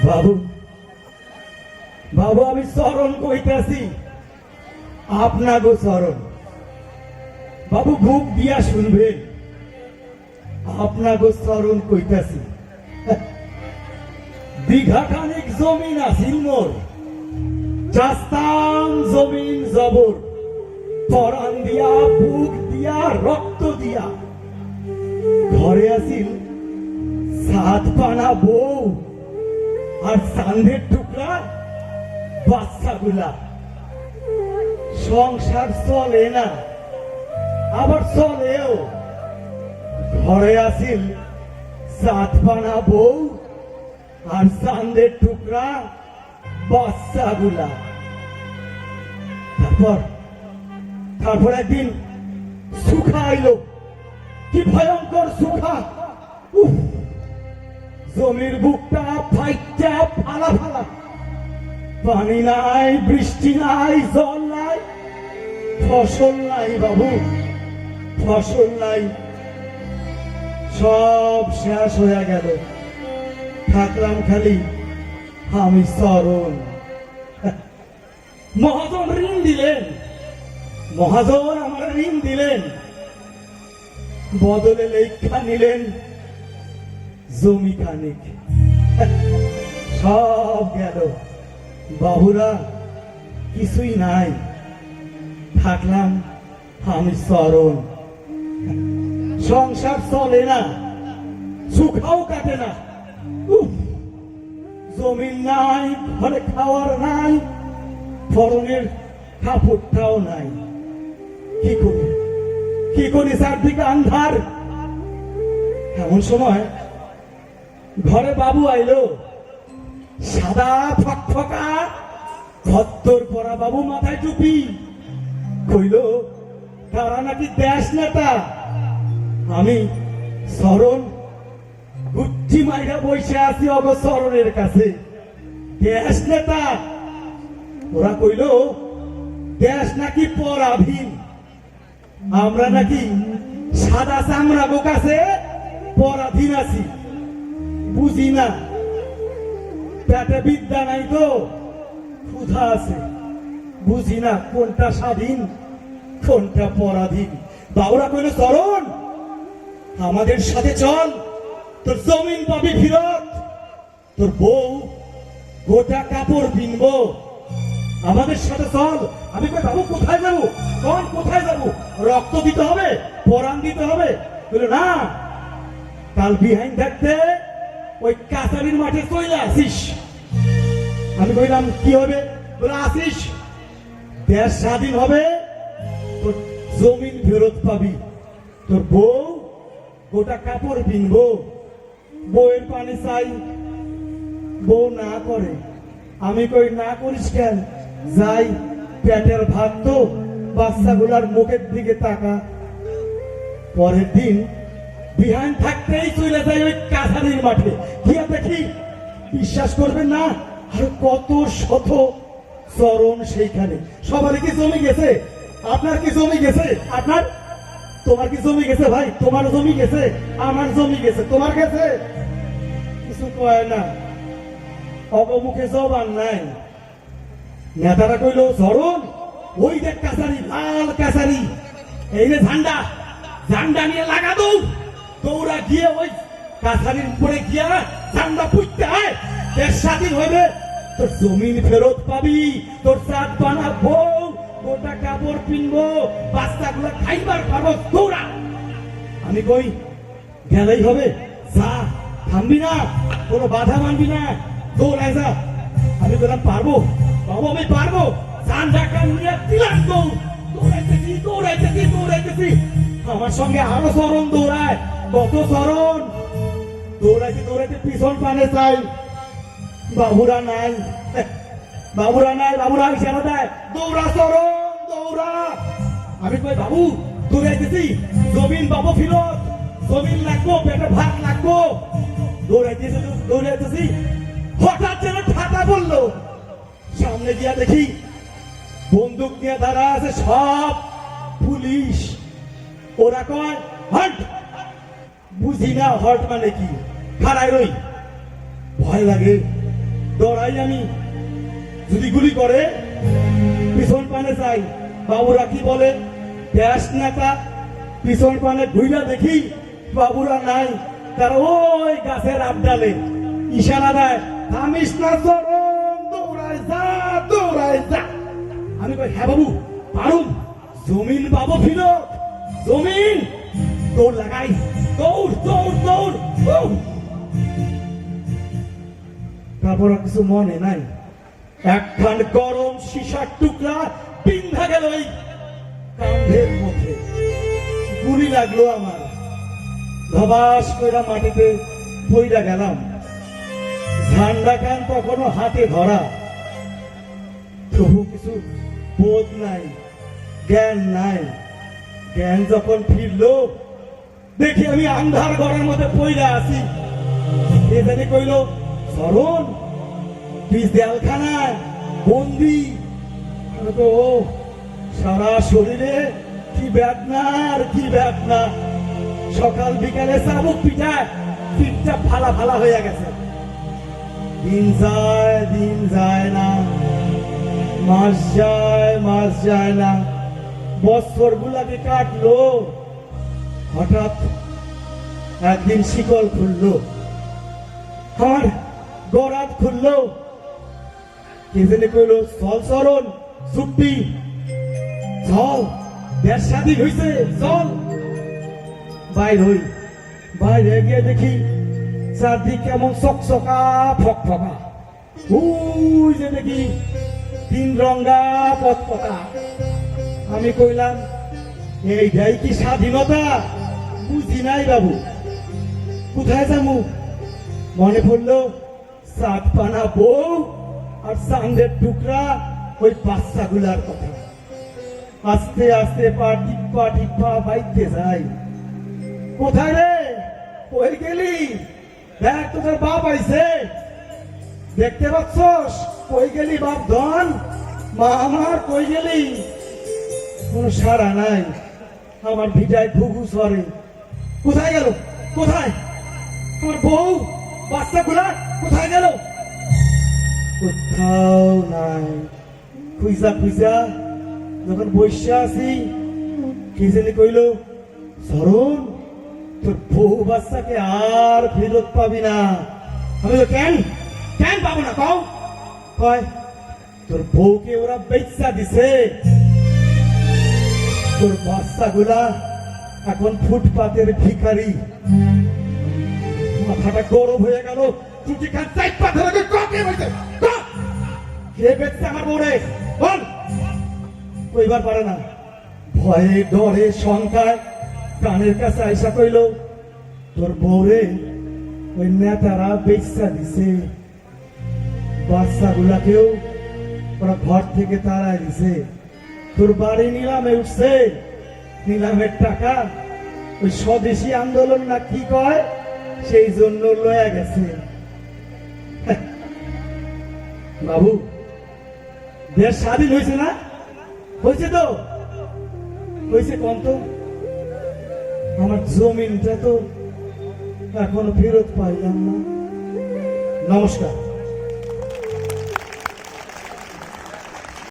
বাবু বাবু আমি চরণ কইতাছি আপনাগো চরণ বাবু বুক দিয়া শুনবেন আপনাগো চরণ কইতাছি বিঘা খানিক জমিন আছিল মোর চাস্তাম জমিন জবর পরাণ দিয়া বুক দিয়া রক্ত দিয়া ঘরে আসিল সাত পানা বউ আর চাঁদের টুকরা বাচ্চাগুলা সংসার চলে না আবার চলেও ঘরে আসিল সাত পানা বউ আর চাঁদের টুকরা বাচ্চাগুলা তারপর একদিন সুখা আইলো কি ভয়ঙ্কর সুখা জমির বুকটা ফাইটা ফালা ফালা পানি নাই বৃষ্টি নাই জল নাই ফসল নাই বাবু ফসল নাই সব শেষ হয়ে গেল থাকলাম খালি আমি চরণ মহাজন ঋণ দিলেন মহাজন আমার ঋণ দিলেন বদলে লেখা নিলেন জমি খানিক সব গেল বাবুরা কিছুই নাই থাকলাম আমি চরণ সংসার চলে না সুখাও কাটে না জমিন নাই ঘরে খাওয়ার নাই পরনের কাপড়টাও নাই কি করি চারদিকে আন্ধার এমন সময় ঘরে বাবু আইলো সাদা ফকফকা ভত্তর পরা বাবু মাথায় টুপি কইল তারা নাকি দেশ নেতা আমি চরণ গুচ্ছি মাইরা বসে আছি অগচরণের কাছে দেশ নেতা ওরা কইল দেশ নাকি পরাধীন আমরা নাকি সাদা চামড়া কাছে পরাধীন আছি বুঝি না পেটে বিদ্যা নাই তো ক্ষুধা আছে বুঝি না কোনটা স্বাধীন কোনটা পরাধীন বাবুরা কইল চরণ আমাদের সাথে চল তোর জমিন পাবি ফিরত তোর বউ গোটা কাপড় কিনবো আমাদের সাথে চল আমি কই বাবু কোথায় যাবো কোথায় যাবো রক্ত দিতে হবে পরাণ দিতে হবে বলল না কাল বিহাইন থাকতে ওই কাছারির মাঠে চলে আসিস আমি কইলাম কি হবে বলে আসিস দেশ স্বাধীন হবে তোর জমিন ফেরত পাবি তোর বউ গোটা কাপড় কিনবো বউয়ের পানি চাই বউ না করে আমি কই না করিস কেন যাই পেটের ভাত তো বাচ্চাগুলার মুখের দিকে তাকা পরের দিন বিহান থাকতেই চলে যাই ওই কাছারির মাঠে গিয়া দেখি বিশ্বাস করবেন না আর কত শত চরণ সেইখানে সবারই কি জমি গেছে আপনার কি জমি গেছে আপনার তোমার কি জমি গেছে ভাই তোমার জমি গেছে আমার জমি গেছে তোমার গেছে কিছু কয় না অবমুখে জবান নাই নেতারা কইল চরণ ওই দেখ কাছারি লাল কাছারি এই যে ঝান্ডা নিয়ে লাগা দৌড়া গিয়ে ওই কাছারির উপরে গিয়া ঝান্ডা পুঁততে হয় দেশ স্বাধীন হইবে তোর জমিন ফেরত পাবি তোর চাঁদ বানা বউ গোটা কাপড় কিনবো বাচ্চাগুলো খাইবার পাবো দৌড়া আমি কই গেলেই হবে যা থামবি না কোনো বাধা মানবি না দৌড়ায় যা আমি বললাম পারবো বাবু আমি পারবো ঝান্ডা নিয়ে দিলাম দৌড়াইতেছি আমার সঙ্গে আরো চরণ দৌড়ায় কত চরণ দৌড়াইতে পিছন পানে চাই বাবুরা নাই বাবুরা ইশারা দেয় দৌড়া চরণ দৌড়া আমি কই বাবু দৌড়াইতেছি জমিন বাবু ফিরত জমিন লাগবো পেটে ভাত লাগবো দৌড়াইতেছি হঠাৎ যেন ঠাটা বললো সামনে গিয়া দেখি বন্দুক নিয়ে দাঁড়া আছে সব পুলিশ ওরা কয় হট বুঝি না হট মানে কি খাড়াই রই ভয় লাগে দৌড়াই আমি, যদি গুলি করে পিছন পানে যাই, বাবুরা কি বলে দেশ নেতা, পিছন পানে ঘুইরা দেখি বাবুরা নাই, তারা ওই গাছের আবডালে ইশারা দেয়, থামিস না চরণ, দৌড়ায় যা দৌড়ায় যা। আমি কই হ্যাঁ বাবু পারুম, জমিন বাবু ফিরত, জমিন দৌড় লাগাই, দৌড় দৌড় দৌড় দৌড়। তারপর আর কিছু মনে নাই, একখান গরম সীসার টুকরা বিন্ধা গেল এই কাঁধের মধ্যে, গুলি লাগলো আমার, ধবাস কইরা মাটিতে পইরা গেলাম। ঝান্ডা খান তখনও হাতে ধরা, তবু কিছু বোধ নাই, জ্ঞান নাই। জ্ঞান যখন ফিরলো দেখি আমি আন্ধার ঘরের মধ্যে পইরা আছি। এ জানি কইল, শরণ পিস দেয়ালখানায় বন্দি। আমি তো ও সারা শরীরে কি বেদনা আর কি বেদনা, সকাল বিকালে চাবুক পিঠায় পিঠটা ফালা ফালা হয়ে গেছে। দিন যায় না, মাস যায় না, বছর গুলাকে কাটলো। হঠাৎ একদিন শিকল খুললো, আমার গরাত খুললো। কে জানে কইলো, চল চরণ ছুটি, চল দেশ স্বাধীন হইছে, চল। বাইরে গিয়ে দেখি চারদিক কেমন চকচকা ফকফকা, ওই যে দেখি 3 রঙা পতাকা। আমি কইলাম এইটাই কি স্বাধীনতা? বুঝি নাই বাবু, কোথায় যাবো? মনে পড়লো চাঁদ পানা বউ আর চাঁদের টুকরা ওই বাচ্চাগুলার কথা। আস্তে আস্তে পা টিপ্পা বাইতে যাই। কোথায় রে, কই গেলি? দেখ তোদের বাপ আইছে, দেখতে পাচ্ছস? কই গেলি বাপ ধন? মা আমার কই গেলি? কোনো সাড়া নাই, আমার ভিটায় ঘুঘু সরে। কোথায় গেল? কোথায় আমার বউ বাচ্চাগুলা কোথায় গেল? কোথাও নাই। খুঁজা যখন বসে আছি, কি জানি কইল, শরণ তোর বউ বাচ্চাকে আর ফেরত পাবি না। আমি তো কেন পাবো না কও? কয় তোর বউকে ওরা বেচা দিছে, তোর বাচ্চাগুলা এখন ফুটপাতের ভিখারি। মাথাটা গরম হয়ে গেল। তুই খান চাই পাথর কে বলছে, কে বেচছে আমার বউরে বল? কইবার পারে না, ভয়ে ডরে শঙ্কায় কানের কাছে আইসা কইল, তোর বউরে ওই নেতারা বেচা দিছে, বাচ্চাগুলাকেও ওরা ঘর থেকে তাড়াই দিছে, তোর বাড়ি নিলামে উঠছে, নিলামের টাকা ওই স্বদেশী আন্দোলন না কি কয় সেই জন্য লয়ে গেছে। বাবু দেশ স্বাধীন হয়েছে না? হয়েছে তো হয়েছে, কোন তো আমার জমিনটা তো এখনো ফেরত পাইলাম না। নমস্কার।